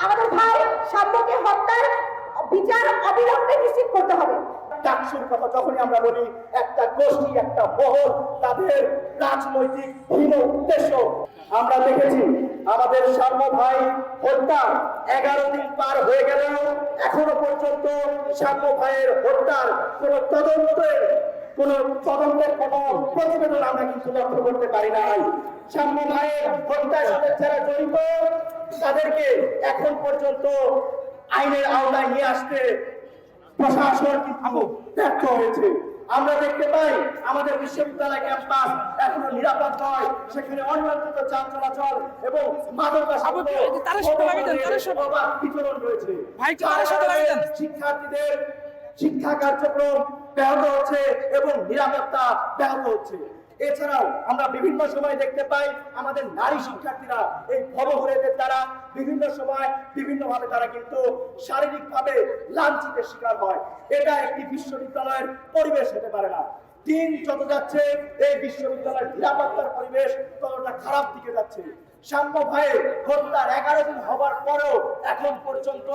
আমাদের ভাই সাম্যকে হত্যার বিচার অবিলম্বে নিশ্চিত করতে হবে। ডাকসুর কথা যখনই আমরা বলি, একটা গোষ্ঠী, একটা মহল, তাদের রাজনৈতিক হীন উদ্দেশ্য। আমরা দেখেছি আমাদের সাম্য ভাই হত্যা 11 দিন পার হয়ে গেলেও এখনো পর্যন্ত সাম্য ভাইয়ের হত্যার কোন তদন্তের কোন প্রতিবেদন আমরা কিন্তু লক্ষ্য করতে পারি নাই। সাম্য ভাইয়ের হত্যার সাথে যারা জড়িত তাদেরকে এখন পর্যন্ত আইনের আওতায় নিয়ে আসতে প্রশাসন কিন্তু ব্যর্থ হয়েছে। আমরা দেখতে পাই আমাদের বিশ্ববিদ্যালয় ক্যাম্পাস এখনো নিরাপদ নয়, সেখানে অনিয়ন্ত্রিত যান চলাচল এবং বিচরণ রয়েছে। শিক্ষার্থীদের শিক্ষা কার্যক্রম ব্যাহত হচ্ছে এবং নিরাপত্তা ব্যাহত হচ্ছে। এছাড়াও আমরা বিভিন্ন সময় দেখতে পাই আমাদের নারী শিক্ষার্থীরা এই ভবঘুরেদের দ্বারা বিভিন্ন সময় বিভিন্নভাবে তারা কিন্তু শারীরিকভাবে লাঞ্ছিতের শিকার হয়। এটা একটি বিশ্ববিদ্যালয়ের পরিবেশ হতে পারে না। দিন যত যাচ্ছে এই বিশ্ববিদ্যালয়ের নিরাপত্তার পরিবেশ ততটা খারাপ দিকে যাচ্ছে। সাম্য ভাইয়ের হত্যার 11 দিন হবার পরেও এখন পর্যন্ত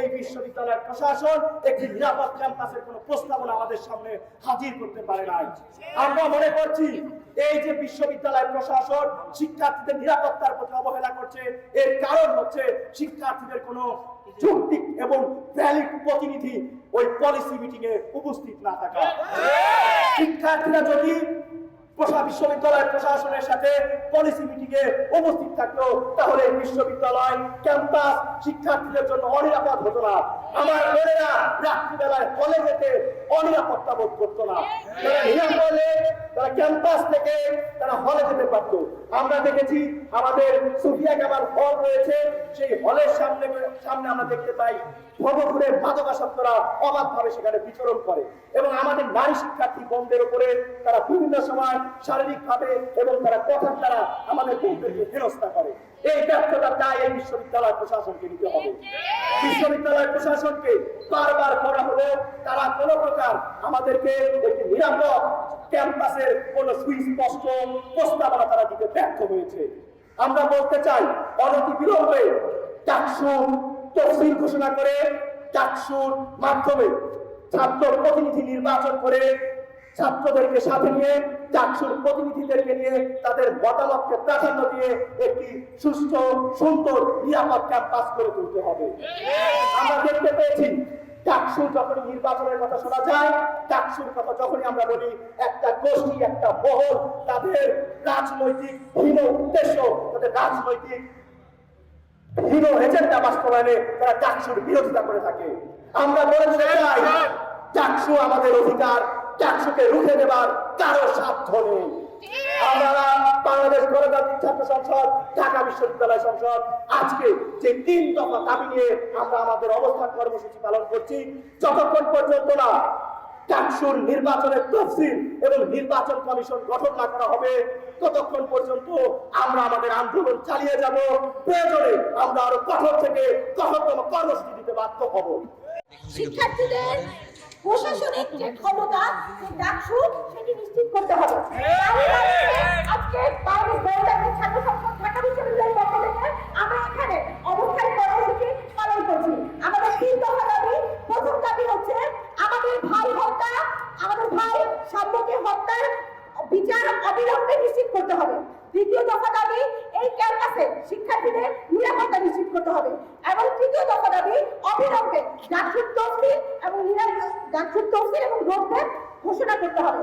এই বিশ্ববিদ্যালয়ের প্রশাসন একটি নিরাপদ ক্যাম্পাসের কোনো প্রস্তাবনা আমাদের সামনে হাজির করতে পারে নাই। আমরা মনে করছি এই যে বিশ্ববিদ্যালয় প্রশাসন শিক্ষার্থীদের নিরাপত্তার প্রতি অবহেলা করছে, এর কারণ হচ্ছে শিক্ষার্থীদের কোনো যৌক্তিক এবং ভ্যালিড প্রতিনিধি ওই পলিসি মিটিং এ উপস্থিত না থাকা। শিক্ষার্থীরা যদি বিশ্ববিদ্যালয়ের প্রশাসনের সাথে পলিসি মিটিং এ উপস্থিত থাকতো তাহলে বিশ্ববিদ্যালয় ক্যাম্পাস শিক্ষার্থীদের জন্য অনিরাপদ হতো না। আমার বোনেরা রাত্রিবেলায় হলে যেতে অনিরাপত্তা বোধ করতো না। তারা ক্যাম্পাস থেকে তারা হলে যেতে পারতো। আমরা দেখেছি আমাদের সুফিয়া কামাল হল রয়েছে, সেই হলের সামনে আমরা দেখতে পাই ভবঘুরের মাদকাসক্তরা অবাধভাবে সেখানে বিচরণ করে এবং আমাদের নারী শিক্ষার্থী বন্ধের উপরে তারা বিভিন্ন সময় শারীরিকভাবে এবং তারা কথার দ্বারা আমাদের বন্ধুদেরকে হেনস্থা করে। এই ব্যর্থতার দায় এই বিশ্ববিদ্যালয় প্রশাসনকে নিতে হবে। বিশ্ববিদ্যালয় প্রশাসনকে বারবার করা হলো তারা কোনো প্রকার আমাদেরকে একটি নিরাপদ ক্যাম্পাসের কোন সুস্পষ্ট প্রস্তাবনা তারা দিতে ব্যর্থ হয়েছে। আমরা বলতে চাই অনতি বিলম্বে ডাকসু তফসিল ঘোষণা করে ডাকসুর মাধ্যমে ছাত্র প্রতিনিধি নির্বাচন করে ছাত্রদেরকে সাথে নিয়ে ডাকসুর প্রতিনিধিদেরকে নিয়ে তাদের মতামতকে প্রাধান্য দিয়ে একটি সুস্থ সুন্দর নিরাপদ ক্যাম্পাস করে তুলতে হবে। আমরা দেখতে পেয়েছি ডাকসু যখনই নির্বাচনের কথা শোনা যায়, ডাকসুর কথা যখনই আমরা বলি, একটা গোষ্ঠী, একটা মহল, তাদের রাজনৈতিক হীন উদ্দেশ্য, তাদের রাজনৈতিক হীন এজেন্ডা বাস্তবায়নে তারা ডাকসুর বিরোধিতা করে থাকে। আমরা বলতে চাই ডাকসু আমাদের অধিকার, ডাকসুকে রুখে দেবার কারো সাধ্য নেই। আমরা বাংলাদেশ গণতান্ত্রিক ছাত্র সংসদ, ঢাকা বিশ্ববিদ্যালয় সংসদ আজকে যে 3 দফা দাবি নিয়ে আমরা আমাদের অবস্থান কর্মসূচি পালন করছি, যতক্ষণ পর্যন্ত না ডাকসুর নির্বাচনের তফসিল এবং নির্বাচন কমিশন গঠন না করা হবে ততক্ষণ পর্যন্ত আমরা আমাদের আন্দোলন চালিয়ে যাব। প্রয়োজনে আমরা আরো কঠোর থেকে কঠোরতম কর্মসূচি দিতে বাধ্য হব। শিক্ষার্থীদের প্রশাসনিক যে ক্ষমতা ডাকসু সেটি নিশ্চিত করতে হবে। আজকে বাংলাদেশ গণতান্ত্রিক ছাত্র সংসদ ঢাকা বিশ্ববিদ্যালয়ের পক্ষ থেকে আমরা এখানে অবস্থান কর্মসূচি পালন করছি। আমাদের 3 দফা দাবি। প্রথম দাবি হচ্ছে আমাদের ভাই হত্যা, আমাদের ভাই সাম্যকে হত্যার বিচার অবিলম্বে নিশ্চিত করতে হবে। দ্বিতীয় দফা দাবি এই ক্যাম্পাসে শিক্ষার্থীদের নিরাপত্তা নিশ্চিত করতে হবে এবং তৃতীয় দফা দাবি অবিলম্বে ডাকসুর তফসিল এবং রোধের ঘোষণা করতে হবে।